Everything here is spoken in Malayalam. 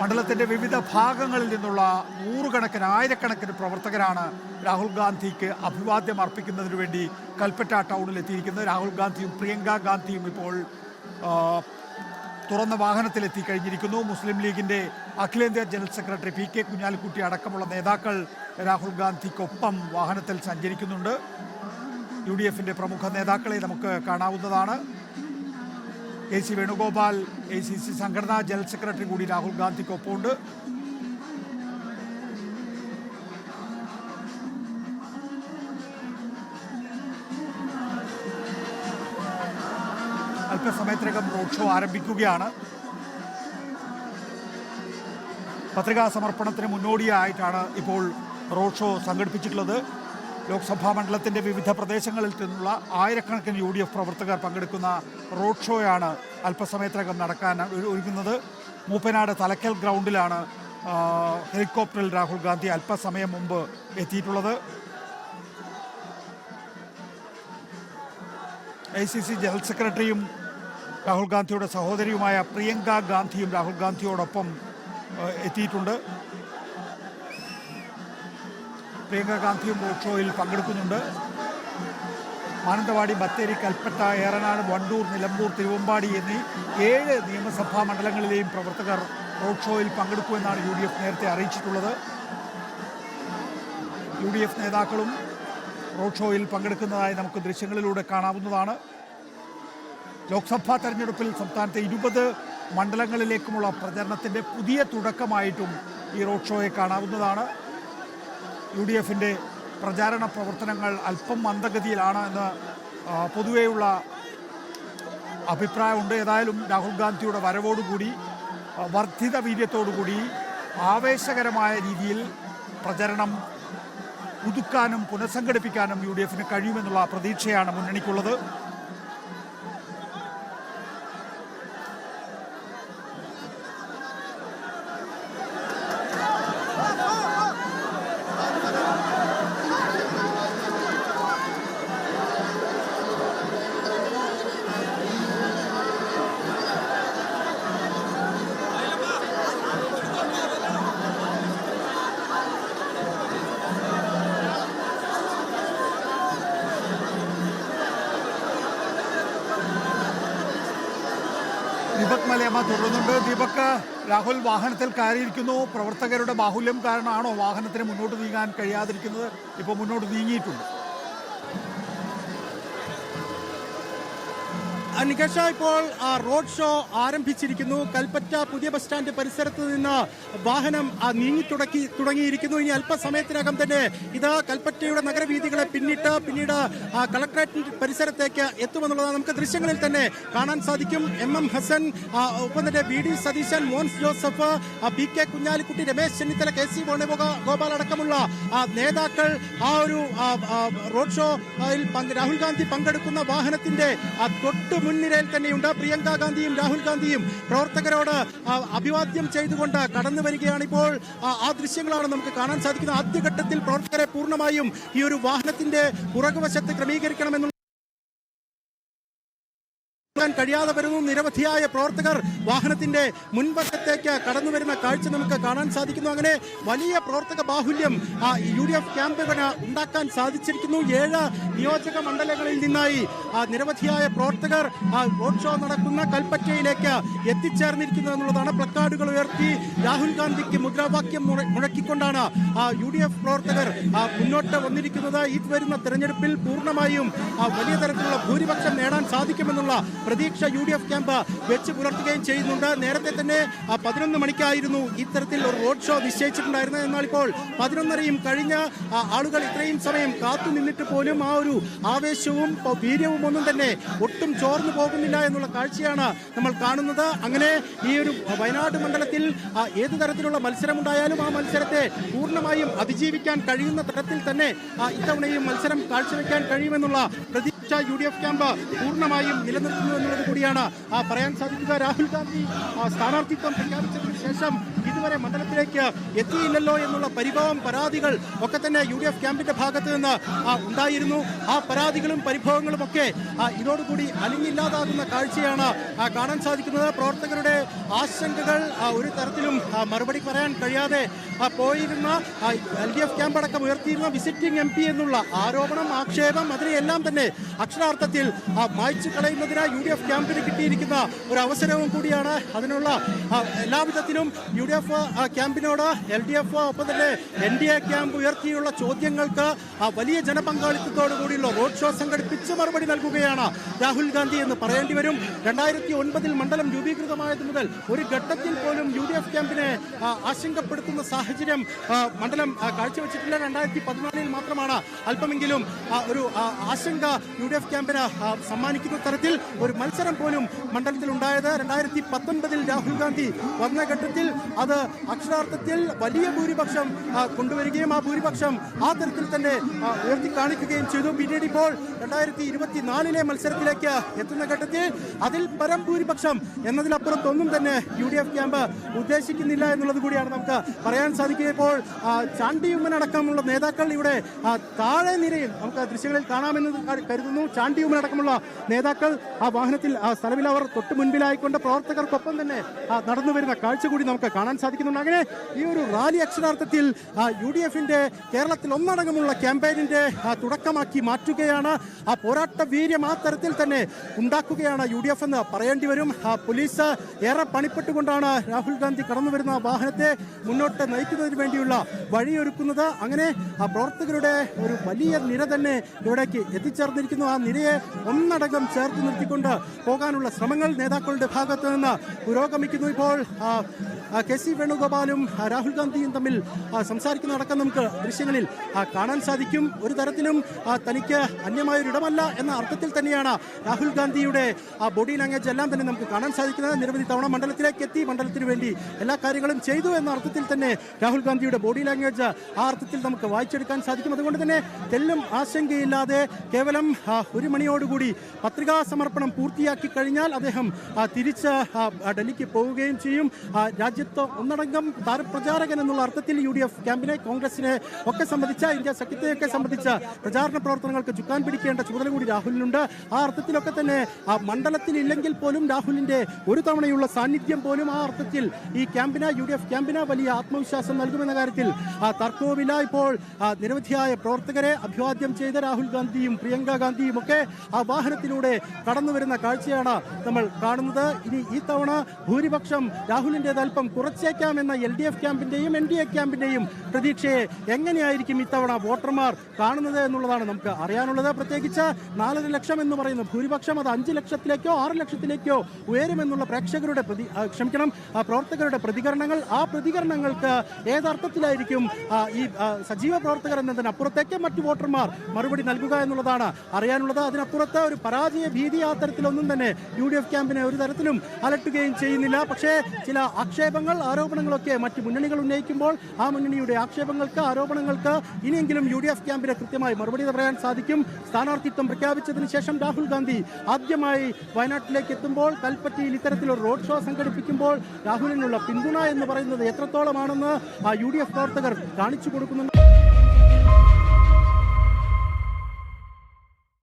മണ്ഡലത്തിന്റെ വിവിധ ഭാഗങ്ങളിൽ നിന്നുള്ള നൂറുകണക്കിന് ആയിരക്കണക്കിന് പ്രവർത്തകരാണ് രാഹുൽ ഗാന്ധിക്ക് അഭിവാദ്യം അർപ്പിക്കുന്നതിന് വേണ്ടി കൽപ്പറ്റ ടൗണിൽ എത്തിയിരിക്കുന്നത്. രാഹുൽ ഗാന്ധിയും പ്രിയങ്ക ഗാന്ധിയും ഇപ്പോൾ തുറന്ന വാഹനത്തിലെത്തി കഴിഞ്ഞിരിക്കുന്നു. മുസ്ലിം ലീഗിന്റെ അഖിലേന്ത്യാ ജനറൽ സെക്രട്ടറി പി.കെ. കുഞ്ഞാലിക്കുട്ടി അടക്കമുള്ള നേതാക്കൾ രാഹുൽ ഗാന്ധിക്കൊപ്പം വാഹനത്തിൽ സഞ്ചരിക്കുന്നുണ്ട്. യു.ഡി.എഫിന്റെ പ്രമുഖ നേതാക്കളെ നമുക്ക് കാണാവുന്നതാണ്. കെ.സി. വേണുഗോപാൽ എ.സി.സി സംഘടനാ ജനറൽ സെക്രട്ടറി കൂടി രാഹുൽ ഗാന്ധിക്കൊപ്പമുണ്ട്. അല്പസമയത്തിനകം റോഡ് ഷോ ആരംഭിക്കുകയാണ്. പത്രികാ സമർപ്പണത്തിന് മുന്നോടിയായിട്ടാണ് ഇപ്പോൾ റോഡ് ഷോ സംഘടിപ്പിച്ചിട്ടുള്ളത്. ലോക്സഭാ മണ്ഡലത്തിൻ്റെ വിവിധ പ്രദേശങ്ങളിൽ നിന്നുള്ള ആയിരക്കണക്കിന് യു.ഡി.എഫ് പ്രവർത്തകർ പങ്കെടുക്കുന്ന റോഡ് ഷോയാണ് അല്പസമയത്തിനകം നടക്കാൻ ഒരുങ്ങുന്നത്. മൂപ്പനാട് തലക്കൽ ഗ്രൗണ്ടിലാണ് ഹെലികോപ്റ്ററിൽ രാഹുൽ ഗാന്ധി അല്പസമയം മുമ്പ് എത്തിയിട്ടുള്ളത്. എ.സി.സി ജനറൽ സെക്രട്ടറിയും രാഹുൽ ഗാന്ധിയുടെ സഹോദരിയുമായ പ്രിയങ്ക ഗാന്ധിയും രാഹുൽ ഗാന്ധിയോടൊപ്പം എത്തിയിട്ടുണ്ട്. പ്രിയങ്ക ഗാന്ധിയും റോഡ് ഷോയിൽ പങ്കെടുക്കുന്നുണ്ട്. മാനന്തവാടി, ബത്തേരി, കൽപ്പറ്റ, ഏറനാട്, വണ്ടൂർ, നിലമ്പൂർ, തിരുവമ്പാടി എന്നീ 7 നിയമസഭാ മണ്ഡലങ്ങളിലെയും പ്രവർത്തകർ റോഡ് ഷോയിൽ പങ്കെടുക്കുമെന്നാണ് യു.ഡി.എഫ് നേരത്തെ അറിയിച്ചിട്ടുള്ളത്. യു.ഡി.എഫ് നേതാക്കളും റോഡ് ഷോയിൽ പങ്കെടുക്കുന്നതായി നമുക്ക് ദൃശ്യങ്ങളിലൂടെ കാണാവുന്നതാണ്. ലോക്സഭാ തെരഞ്ഞെടുപ്പിൽ സംസ്ഥാനത്തെ 20 മണ്ഡലങ്ങളിലേക്കുമുള്ള പ്രചരണത്തിൻ്റെ പുതിയ തുടക്കമായിട്ടും ഈ റോഡ് ഷോയെ കാണാവുന്നതാണ്. യു.ഡി.എഫിൻ്റെ പ്രചാരണ പ്രവർത്തനങ്ങൾ അല്പം മന്ദഗതിയിലാണ് എന്ന് പൊതുവെയുള്ള അഭിപ്രായമുണ്ട്. ഏതായാലും രാഹുൽ ഗാന്ധിയുടെ വരവോടുകൂടി വർദ്ധിത വീര്യത്തോടുകൂടി ആവേശകരമായ രീതിയിൽ പ്രചരണം പുതുക്കാനും പുനഃസംഘടിപ്പിക്കാനും യു.ഡി.എഫിന് കഴിയുമെന്നുള്ള പ്രതീക്ഷയാണ് മുന്നണിക്കുള്ളത്. ദീപക് മലയമ്മ തുടരുന്നുണ്ട്. ദീപക്, രാഹുൽ വാഹനത്തിൽ കയറിയിരിക്കുന്നു. പ്രവർത്തകരുടെ ബാഹുല്യം കാരണമാണോ വാഹനത്തിന് മുന്നോട്ട് നീങ്ങാൻ കഴിയാതിരിക്കുന്നത്? ഇപ്പോൾ മുന്നോട്ട് നീങ്ങിയിട്ടുണ്ട്. നികേഷ, ഇപ്പോൾ റോഡ് ഷോ ആരംഭിച്ചിരിക്കുന്നു. കൽപ്പറ്റ പുതിയ ബസ് സ്റ്റാൻഡ് പരിസരത്ത് നിന്ന് വാഹനം തുടങ്ങിയിരിക്കുന്നു. ഇനി അല്പസമയത്തിനകം തന്നെ ഇത് കൽപ്പറ്റയുടെ നഗരവീഥികളെ പിന്നീട് കളക്ടറേറ്റ് പരിസരത്തേക്ക് എത്തുമെന്നുള്ളതാണ് നമുക്ക് ദൃശ്യങ്ങളിൽ തന്നെ കാണാൻ സാധിക്കും. എം ഹസൻ, ഒപ്പം തന്നെ V D. Satheesan, Mons Joseph, P K. Kunhalikutty, Ramesh Chennithala, K C. Venugopal അടക്കമുള്ള നേതാക്കൾ ആ ഒരു റോഡ് ഷോയിൽ രാഹുൽ ഗാന്ധി പങ്കെടുക്കുന്ന വാഹനത്തിന്റെ തൊട്ട് മുൻനിരയിൽ തന്നെയുണ്ട്. പ്രിയങ്ക ഗാന്ധിയും രാഹുൽ ഗാന്ധിയും പ്രവർത്തകരോട് അഭിവാദ്യം ചെയ്തുകൊണ്ട് കടന്നു വരികയാണ്. ഇപ്പോൾ ആ ദൃശ്യങ്ങളാണ് നമുക്ക് കാണാൻ സാധിക്കുന്നത്. ആദ്യഘട്ടത്തിൽ പ്രവർത്തകരെ പൂർണ്ണമായും ഈ ഒരു വാഹനത്തിന്റെ പുറകുവശത്ത് ക്രമീകരിക്കണമെന്നുള്ള കഴിയാതെ വരുന്നു. നിരവധിയായ പ്രവർത്തകർ വാഹനത്തിന്റെ മുൻവശത്തേക്ക് കടന്നു വരുന്ന കാഴ്ച നമുക്ക് കാണാൻ സാധിക്കുന്നു. അങ്ങനെ വലിയ പ്രവർത്തക ബാഹുല്യം യു.ഡി.എഫ് ക്യാമ്പുകൾ ഉണ്ടാക്കാൻ സാധിച്ചിരിക്കുന്നു. 7 നിയോജക മണ്ഡലങ്ങളിൽ നിന്നായി നിരവധിയായ പ്രവർത്തകർ റോഡ് ഷോ നടക്കുന്ന കൽപ്പറ്റയിലേക്ക് എത്തിച്ചേർന്നിരിക്കുന്നു എന്നുള്ളതാണ്. പ്ലക്കാർഡുകൾ ഉയർത്തി രാഹുൽ ഗാന്ധിക്ക് മുദ്രാവാക്യം മുഴക്കിക്കൊണ്ടാണ് യു.ഡി.എഫ് പ്രവർത്തകർ മുന്നോട്ട് വന്നിരിക്കുന്നത്. ഈ വരുന്ന തെരഞ്ഞെടുപ്പിൽ പൂർണ്ണമായും വലിയ തരത്തിലുള്ള ഭൂരിപക്ഷം നേടാൻ സാധിക്കുമെന്നുള്ള പ്രതീക്ഷ യു.ഡി.എഫ് ക്യാമ്പ് വെച്ച് പുലർത്തുകയും ചെയ്യുന്നുണ്ട്. നേരത്തെ തന്നെ 11 മണിക്കായിരുന്നു ഇത്തരത്തിൽ ഒരു റോഡ് ഷോ നിശ്ചയിച്ചിട്ടുണ്ടായിരുന്നത്. എന്നാൽ ഇപ്പോൾ 11:30 കഴിഞ്ഞ ആളുകൾ ഇത്രയും സമയം കാത്തു നിന്നിട്ട് പോലും ആ ഒരു ആവേശവും വീര്യവും ഒന്നും തന്നെ ഒട്ടും ചോർന്നു പോകുന്നില്ല എന്നുള്ള കാഴ്ചയാണ് നമ്മൾ കാണുന്നത്. അങ്ങനെ ഈ ഒരു വയനാട് മണ്ഡലത്തിൽ ഏത് തരത്തിലുള്ള മത്സരമുണ്ടായാലും ആ മത്സരത്തെ പൂർണ്ണമായും അതിജീവിക്കാൻ കഴിയുന്ന തരത്തിൽ തന്നെ ഇത്തവണയും മത്സരം കാഴ്ചവെക്കാൻ കഴിയുമെന്നുള്ള പ്രതീക്ഷ സുരക്ഷ UDF ക്യാമ്പ് പൂർണ്ണമായും നിലനിർത്തുന്നു എന്നുള്ളത് കൂടിയാണ് പറയാൻ സാധിക്കുക. രാഹുൽ ഗാന്ധി സ്ഥാനാർത്ഥിത്വം പ്രഖ്യാപിച്ചതിന് ശേഷം ഇതുവരെ മണ്ഡലത്തിലേക്ക് എത്തിയില്ലല്ലോ എന്നുള്ള പരിഭവം, പരാതികൾ ഒക്കെ തന്നെ UDF ക്യാമ്പിന്റെ ഭാഗത്ത് നിന്ന് ഉണ്ടായിരുന്നു. ആ പരാതികളും പരിഭവങ്ങളും ഒക്കെ ഇതോടുകൂടി അലിഞ്ഞില്ലാതാകുന്ന കാഴ്ചയാണ് കാണാൻ സാധിക്കുന്നത്. പ്രവർത്തകരുടെ ആശങ്കകൾ ഒരു തരത്തിലും മറുപടി പറയാൻ കഴിയാതെ പോയിരുന്ന LDF ക്യാമ്പ് അടക്കം ഉയർത്തിയിരുന്ന വിസിറ്റിംഗ് MP എന്നുള്ള ആരോപണം, ആക്ഷേപം, അതിനെയെല്ലാം തന്നെ അക്ഷരാർത്ഥത്തിൽ മായ്ച്ചു കളയുന്നതിന് UDF ക്യാമ്പിന് കിട്ടിയിരിക്കുന്ന ഒരു അവസരവും കൂടിയാണ്. അതിനുള്ള എല്ലാവിധത്തിലും UDF ക്യാമ്പിനോട് LDF ഒപ്പം തന്നെ NDA ക്യാമ്പ് ഉയർത്തിയുള്ള ചോദ്യങ്ങൾക്ക് വലിയ ജനപങ്കാളിത്തത്തോടു കൂടിയുള്ള റോഡ് ഷോ സംഘടിപ്പിച്ച് മറുപടി നൽകുകയാണ് രാഹുൽ ഗാന്ധി എന്ന് പറയേണ്ടി വരും. 2009 മണ്ഡലം രൂപീകൃതമായത് മുതൽ ഒരു ഘട്ടത്തിൽ പോലും UDF ക്യാമ്പിനെ ആശങ്കപ്പെടുത്തുന്ന സാഹചര്യം മണ്ഡലം കാഴ്ചവെച്ചിട്ടില്ല. 2014 മാത്രമാണ് അല്പമെങ്കിലും ഒരു ആശങ്ക UDF ക്യാമ്പിന് സമ്മാനിക്കുന്ന തരത്തിൽ ഒരു മത്സരം പോലും മണ്ഡലത്തിൽ ഉണ്ടായത്. 2019 രാഹുൽ ഗാന്ധി വന്ന ഘട്ടത്തിൽ അത് അക്ഷരാർത്ഥത്തിൽ വലിയ ഭൂരിപക്ഷം കൊണ്ടുവരികയും ആ ഭൂരിപക്ഷം ആ തരത്തിൽ തന്നെ ഉയർത്തി കാണിക്കുകയും ചെയ്തു. പിന്നീട് ഇപ്പോൾ 2024 മത്സരത്തിലേക്ക് എത്തുന്ന ഘട്ടത്തിൽ അതിൽ പരം ഭൂരിപക്ഷം എന്നതിലപ്പുറത്തൊന്നും തന്നെ UDF ക്യാമ്പ് ഉദ്ദേശിക്കുന്നില്ല എന്നുള്ളത് കൂടിയാണ് നമുക്ക് പറയാൻ സാധിക്കുക. ഇപ്പോൾ ചാണ്ടി ഉമ്മൻ അടക്കമുള്ള നേതാക്കൾ ഇവിടെ താഴെ നിരയിൽ നമുക്ക് ദൃശ്യങ്ങളിൽ കാണാമെന്ന് കരുതുന്നു. ചാണ്ടി ഉമ്മൻ അടക്കമുള്ള നേതാക്കൾ ആ വാഹനത്തിൽ സ്ഥലവിൽ അവർ തൊട്ട് മുൻപിലായിക്കൊണ്ട് പ്രവർത്തകർക്കൊപ്പം തന്നെ നടന്നു വരുന്ന കാഴ്ച കൂടി നമുക്ക് കാണാൻ സാധിക്കുന്നുണ്ട്. അങ്ങനെ ഈ ഒരു റാലി അക്ഷരാർത്ഥത്തിൽ UDFന്റെ കേരളത്തിൽ ഒന്നടങ്കമുള്ള ക്യാമ്പയിനിന്റെ തുടക്കമാക്കി മാറ്റുകയാണ്. ആ പോരാട്ട വീര്യം ആ തരത്തിൽ തന്നെ ഉണ്ടാക്കുകയാണ് UDF എന്ന് പറയേണ്ടി വരും. പോലീസ് ഏറെ പണിപ്പെട്ടുകൊണ്ടാണ് രാഹുൽ ഗാന്ധി കടന്നു വരുന്ന വാഹനത്തെ മുന്നോട്ട് നയിക്കുന്നതിന് വേണ്ടിയുള്ള വഴിയൊരുക്കുന്നത്. അങ്ങനെ ആ പ്രവർത്തകരുടെ ഒരു വലിയ നിര തന്നെ ഇവിടേക്ക് എത്തിച്ചേർന്നിരിക്കുന്നു. ആ നിരയെ ഒന്നടങ്കം ചേർത്ത് നിർത്തിക്കൊണ്ട് പോകാനുള്ള ശ്രമങ്ങൾ നേതാക്കളുടെ ഭാഗത്ത് നിന്ന് പുരോഗമിക്കുന്നു. ഇപ്പോൾ KC വേണുഗോപാലും രാഹുൽ ഗാന്ധിയും തമ്മിൽ സംസാരിക്കുന്നതടക്കം നമുക്ക് ദൃശ്യങ്ങളിൽ കാണാൻ സാധിക്കും. ഒരു തരത്തിലും തനിക്ക് അന്യമായൊരിടമല്ല എന്ന അർത്ഥത്തിൽ തന്നെയാണ് രാഹുൽ ഗാന്ധിയുടെ ബോഡി ലാംഗ്വേജ് എല്ലാം തന്നെ നമുക്ക് കാണാൻ സാധിക്കുന്നത്. നിരവധി തവണ മണ്ഡലത്തിലേക്ക് എത്തി, മണ്ഡലത്തിന് വേണ്ടി എല്ലാ കാര്യങ്ങളും ചെയ്തു എന്ന അർത്ഥത്തിൽ തന്നെ രാഹുൽ ഗാന്ധിയുടെ ബോഡി ലാംഗ്വേജ് ആ അർത്ഥത്തിൽ നമുക്ക് വായിച്ചെടുക്കാൻ സാധിക്കും. അതുകൊണ്ട് തന്നെ തെല്ലും ആശങ്കയില്ലാതെ കേവലം 1 മണിയോടുകൂടി പത്രികാ സമർപ്പണം പൂർത്തിയാക്കി കഴിഞ്ഞാൽ അദ്ദേഹം തിരിച്ച് ഡൽഹിക്ക് പോവുകയും ചെയ്യും. രാജ്യത്ത് ഒന്നടങ്കം താരപ്രചാരകൻ എന്നുള്ള അർത്ഥത്തിൽ UDF ക്യാമ്പിനെ, കോൺഗ്രസിനെ ഒക്കെ സംബന്ധിച്ച, ഇന്ത്യ സഖ്യത്തെയൊക്കെ സംബന്ധിച്ച പ്രചാരണ പ്രവർത്തനങ്ങൾക്ക് ചുക്കാൻ പിടിക്കേണ്ട ചുമതല കൂടി രാഹുലിനുണ്ട്. ആ അർത്ഥത്തിലൊക്കെ തന്നെ മണ്ഡലത്തിൽ ഇല്ലെങ്കിൽ പോലും രാഹുലിന്റെ ഒരു തവണയുള്ള സാന്നിധ്യം പോലും ആ അർത്ഥത്തിൽ ഈ ക്യാമ്പിന്, UDF ക്യാമ്പിന് വലിയ ആത്മവിശ്വാസം നൽകുമെന്ന കാര്യത്തിൽ തർക്കവുമില്ല. ഇപ്പോൾ നിരവധിയായ പ്രവർത്തകരെ അഭിവാദ്യം ചെയ്ത രാഹുൽ ഗാന്ധിയും പ്രിയങ്ക ഗാന്ധിയും ഒക്കെ ആ വാഹനത്തിലൂടെ കടന്നു വരുന്ന കാഴ്ചയാണ് നമ്മൾ കാണുന്നത്. ഇനി ഈ തവണ ഭൂരിപക്ഷം രാഹുലിൻ്റെത് അല്പം കുറച്ചേക്കാം എന്ന LDF ക്യാമ്പിന്റെയും NDA ക്യാമ്പിന്റെയും പ്രതീക്ഷയെ എങ്ങനെയായിരിക്കും ഇത്തവണ വോട്ടർമാർ കാണുന്നത് എന്നുള്ളതാണ് നമുക്ക് അറിയാനുള്ളത്. പ്രത്യേകിച്ച് 4.5 ലക്ഷം എന്ന് പറയുന്ന ഭൂരിപക്ഷം അത് 5 ലക്ഷത്തിലേക്കോ 6 ലക്ഷത്തിലേക്കോ ഉയരുമെന്നുള്ള പ്രവർത്തകരുടെ പ്രതികരണങ്ങൾ, ആ പ്രതികരണങ്ങൾക്ക് ഏതർത്ഥത്തിലായിരിക്കും ഈ സജീവ പ്രവർത്തകർ എന്നതിനപ്പുറത്തേക്ക് മറ്റു വോട്ടർമാർ മറുപടി നൽകുക എന്നുള്ളതാണ് അറിയാനുള്ളത്. അതിനപ്പുറത്ത് ഒരു പരാജയ ഭീതി ആ തരത്തിലൊന്നും തന്നെ UDF ക്യാമ്പിനെ ഒരു തരത്തിലും അലട്ടുകയും ചെയ്യുന്നില്ല. പക്ഷേ ചില ആക്ഷേപങ്ങൾ, ആരോപണങ്ങളൊക്കെ മറ്റ് മുന്നണികൾ ഉന്നയിക്കുമ്പോൾ ആ മുന്നണിയുടെ ആക്ഷേപങ്ങൾക്ക്, ആരോപണങ്ങൾക്ക് ഇനിയെങ്കിലും UDF ക്യാമ്പിന് കൃത്യമായി മറുപടി പറയാൻ സാധിക്കും. സ്ഥാനാർത്ഥിത്വം പ്രഖ്യാപിച്ചതിന് ശേഷം രാഹുൽ ഗാന്ധി ആദ്യമായി വയനാട്ടിലേക്ക് എത്തുമ്പോൾ, കൽപ്പറ്റയിൽ ഇത്തരത്തിലൊരു റോഡ് ഷോ സംഘടിപ്പിക്കുമ്പോൾ രാഹുലിനുള്ള പിന്തുണ എന്ന് പറയുന്നത് എത്രത്തോളമാണെന്ന് UDF പ്രവർത്തകർ കാണിച്ചു കൊടുക്കുന്നുണ്ട്.